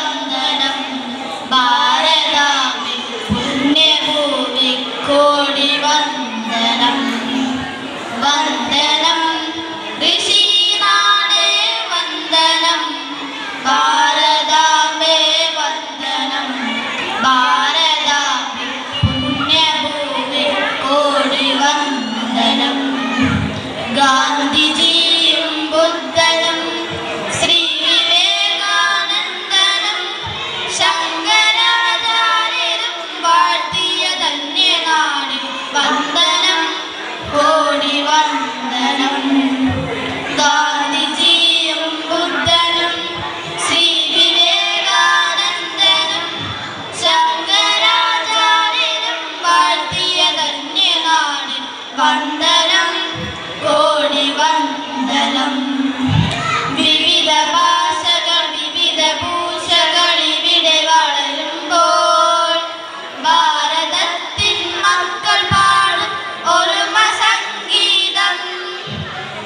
വന്ദനം ഭാരതാംബെ പുണ്യഭൂമി കോടി വന്ദനം വന്ദനം ഋഷിനാടേ വന്ദനം ഭാരതാംബെ വന്ദനം ഭാരതാംബെ പുണ്യഭൂമി കോടി വന്ദനം ഗാന്ധിജിയും ബുദ്ധനും ശ്രീ വിവേകാനന്ദനും ശങ്കരാചാര്യരും വാഴ്ത്തിയ ധന്യനാടിൽ വന്ദനം കോടി വന്ദനം ഗാന്ധിജിയും ബുദ്ധനും ശ്രീ വിവേകാനന്ദനും ശങ്കരാചാര്യരും വാഴ്ത്തിയ ധന്യനാടിൽ വന്ദനം കോടി വന്ദനം വിവിധ ഭാഷകൾ വിവിധ ഭൂഷകൾ ഇവിടെ വളരുമ്പോൾ ഭാരതത്തിൻ മക്കൾ പാടും ഒരുമ സംഗീതം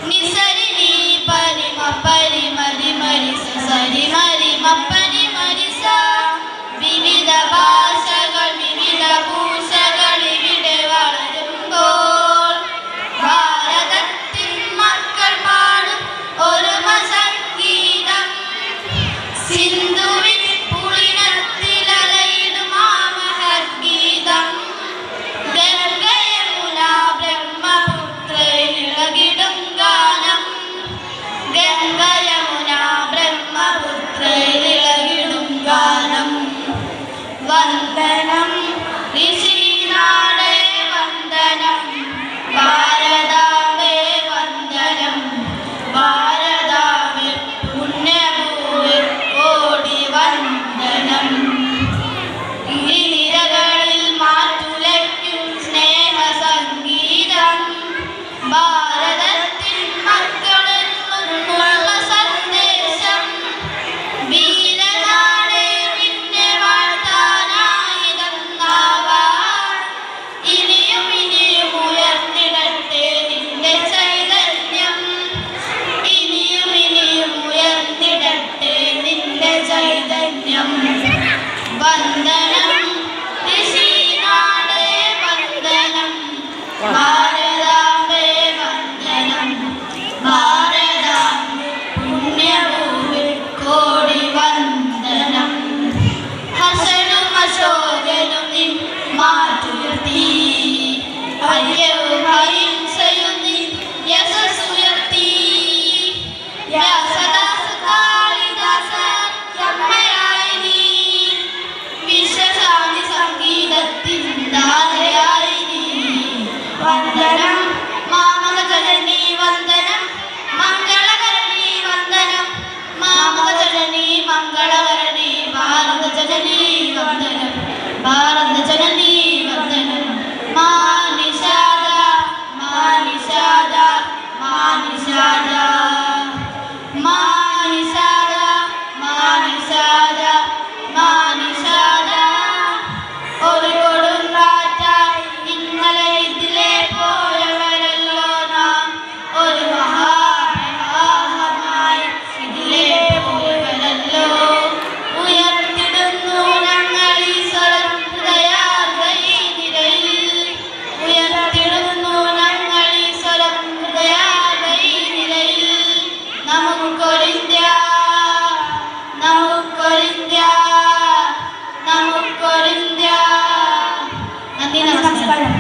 നിസരി നീ പരിമ പരിമരി മരിസ സരി മരി മപ്പരി മരിസ വിവിധ ഭാഷകൾ വിവിധ ഭൂഷകൾ ഇവിടെ വളരുമ്പോൾ ഭാരതത്തിൻ മക്കൾ പാടും ഒരുമ സംഗീതം സിന്ധുവിൻ പുളിനത്തിലലയിടും ആ മഹദ്ഗീതം ഗംഗയമുന ബ്രഹ്മപുത്രയിലിളകിടും ഗാനം ഗംഗയമുന ബ്രഹ്മപുത്രയിലിളകിടും ഗാനം വന്ദനം ഋഷിനാടേ വന്ദനം ഭാരതാംബെ വന്ദനം ഭാരതാംബെ പുണ്യഭൂമി കോടി വന്ദനം നിരകളിൽ മാറ്റുലയ്ക്കും സ്നേഹസംഗീതം ഭാരതത്തിൻ മക്കളിൽ നിന്നുള്ള സന്ദേശം വീരനാടേ പിന്നെ വാഴ്ത്താനായിതന്നാവാൻ ഇനിയും ഇനിയും ഉയർന്നിടട്ടെ നിന്റെ ചൈതന്യം ഇനിയും ഇനിയും ഉയർന്നിടട്ടെ നിന്റെ ചൈതന്യം വന്ദനം ഋഷിനാടേ വന്ദനം ഭാരതാംബെ വന്ദനം ഭാരതാംബെ പുണ്യഭൂമി കോടി വന്ദനം ഹസനും അശോകനും നിൻ മാറ്റുയർത്തി ഐക്യവും അഹിംസയും നിൻ യശസ്സുയർത്തി വ്യാസദാസ കാളിദാസ ബ്രഹ്മയായി നീ വിശ്വശാന്തി സംഗീതത്തിൻ ധാരയായി നീ വന്ദനം മാമക ജനനീ വന്ദനം മംഗളകരണീ വന്ദനം മാമക ജനനീ മംഗളകരണീ ഭാരത ജനനീ വന്ദനം